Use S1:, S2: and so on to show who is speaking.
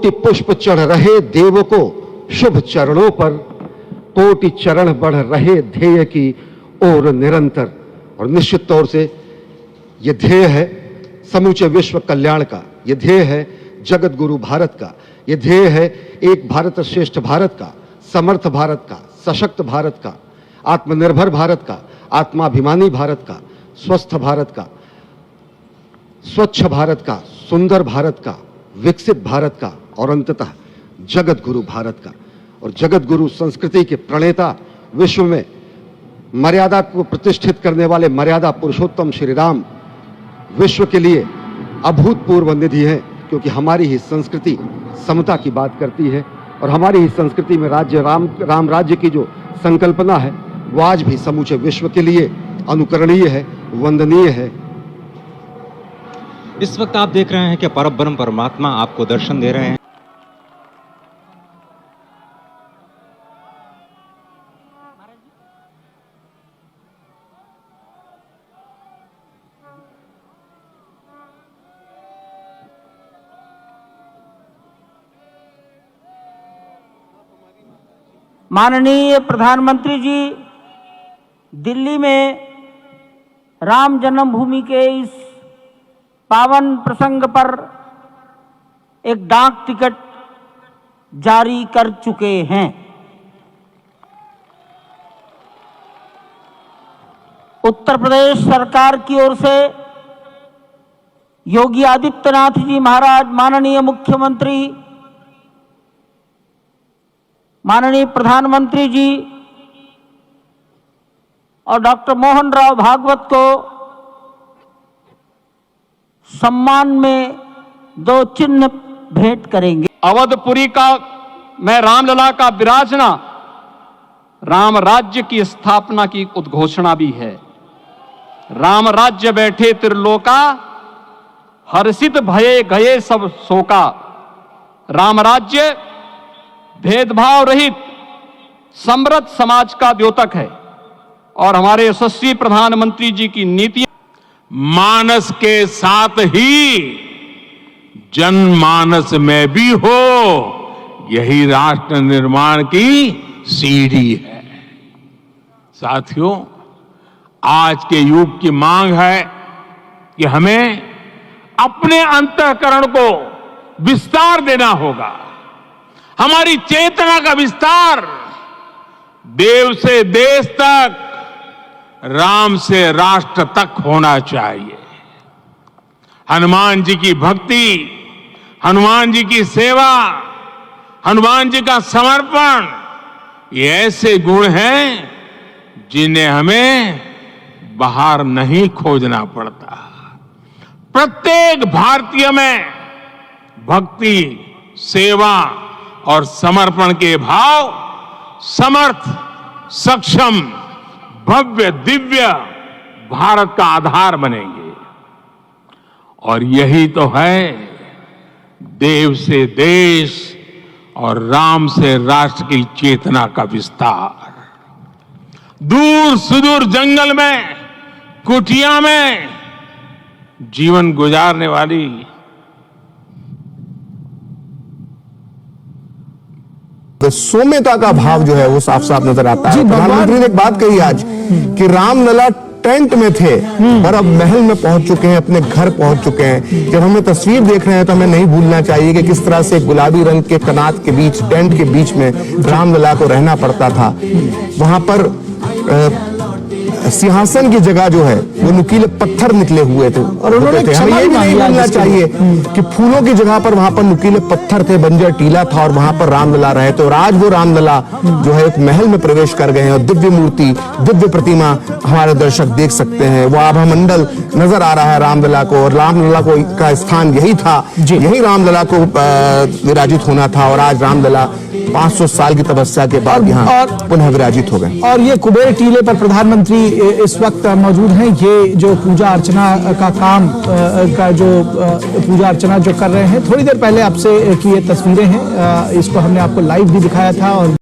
S1: कोटि पुष्प चढ़ रहे देव को शुभ चरणों पर, कोटि चरण बढ़ रहे ध्येय की ओर निरंतर। और निश्चित तौर से यह ध्येय है समूचे विश्व कल्याण का, यह ध्येय है जगत गुरु भारत का, यह ध्येय है एक भारत श्रेष्ठ भारत का, समर्थ भारत का, सशक्त भारत का, आत्मनिर्भर भारत का, आत्माभिमानी भारत का, स्वस्थ भारत का, स्वच्छ भारत का, सुंदर भारत का, विकसित भारत का और अंततः जगत गुरु भारत का। और जगत गुरु संस्कृति के प्रणेता, विश्व में मर्यादा को प्रतिष्ठित करने वाले मर्यादा पुरुषोत्तम श्री राम विश्व के लिए अभूतपूर्व निधि है, क्योंकि हमारी ही संस्कृति समता की बात करती है और हमारी ही संस्कृति में राम राज्य की जो संकल्पना है वो आज भी समूचे विश्व के लिए अनुकरणीय है, वंदनीय है।
S2: इस वक्त आप देख रहे हैं कि परब्रह्म परमात्मा आपको दर्शन दे रहे हैं।
S3: माननीय प्रधानमंत्री जी दिल्ली में राम जन्मभूमि के इस पावन प्रसंग पर एक डाक टिकट जारी कर चुके हैं। उत्तर प्रदेश सरकार की ओर से योगी आदित्यनाथ जी महाराज, माननीय मुख्यमंत्री, माननीय प्रधानमंत्री जी और डॉक्टर मोहन राव भागवत को सम्मान में 2 चिन्ह भेंट करेंगे।
S4: अवधपुरी का में रामलला का विराजना राम राज्य की स्थापना की उद्घोषणा भी है। राम राज्य बैठे त्रिलोका, हर्षित भये गए सब शोका। राम राज्य भेदभाव रहित समृद्ध समाज का द्योतक है और हमारे यशस्वी प्रधानमंत्री जी की नीति
S5: मानस के साथ ही जनमानस में भी हो, यही राष्ट्र निर्माण की सीढ़ी है। साथियों, आज के युग की मांग है कि हमें अपने अंतःकरण को विस्तार देना होगा। हमारी चेतना का विस्तार देव से देश तक, राम से राष्ट्र तक होना चाहिए। हनुमान जी की भक्ति, हनुमान जी की सेवा, हनुमान जी का समर्पण, ये ऐसे गुण हैं जिन्हें हमें बाहर नहीं खोजना पड़ता। प्रत्येक भारतीय में भक्ति, सेवा और समर्पण के भाव समर्थ, सक्षम, भव्य, दिव्य भारत का आधार बनेंगे। और यही तो है देव से देश और राम से राष्ट्र की चेतना का विस्तार। दूर सुदूर जंगल में, कुटिया में जीवन गुजारने वाली
S6: सौम्यता का भाव जो है वो साफ साफ नजर आता है। प्रधानमंत्री ने एक बात कही आज कि रामलला टेंट में थे और अब महल में पहुंच चुके हैं, अपने घर पहुंच चुके हैं। जब हम तस्वीर देख रहे हैं तो हमें नहीं भूलना चाहिए कि किस तरह से गुलाबी रंग के कनात के बीच, टेंट के बीच में रामलला को रहना पड़ता था। वहां पर सिंहासन की जगह जो है वो नुकीले पत्थर निकले हुए थे और उन्होंने हमें ये भी नहीं भूलना चाहिए कि फूलों की जगह पर वहां पर नुकीले पत्थर थे, बंजर टीला था और वहां पर रामलला रहे थे। और आज वो रामलला जो है एक महल में प्रवेश कर गए हैं और दिव्य मूर्ति, दिव्य प्रतिमा हमारे दर्शक देख सकते हैं। वो आभा मंडल नजर आ रहा है रामलला को, और रामलला को का स्थान यही था, यही रामलला को विराजित होना था। और आज रामलला 500 साल की तपस्या के बाद यहाँ पुनः विराजित हो गए।
S7: और ये कुबेर टीले पर प्रधानमंत्री इस वक्त मौजूद हैं। ये जो पूजा अर्चना का काम का जो पूजा अर्चना जो कर रहे हैं, थोड़ी देर पहले आपसे की ये तस्वीरें हैं, इसको हमने आपको लाइव भी दिखाया था। और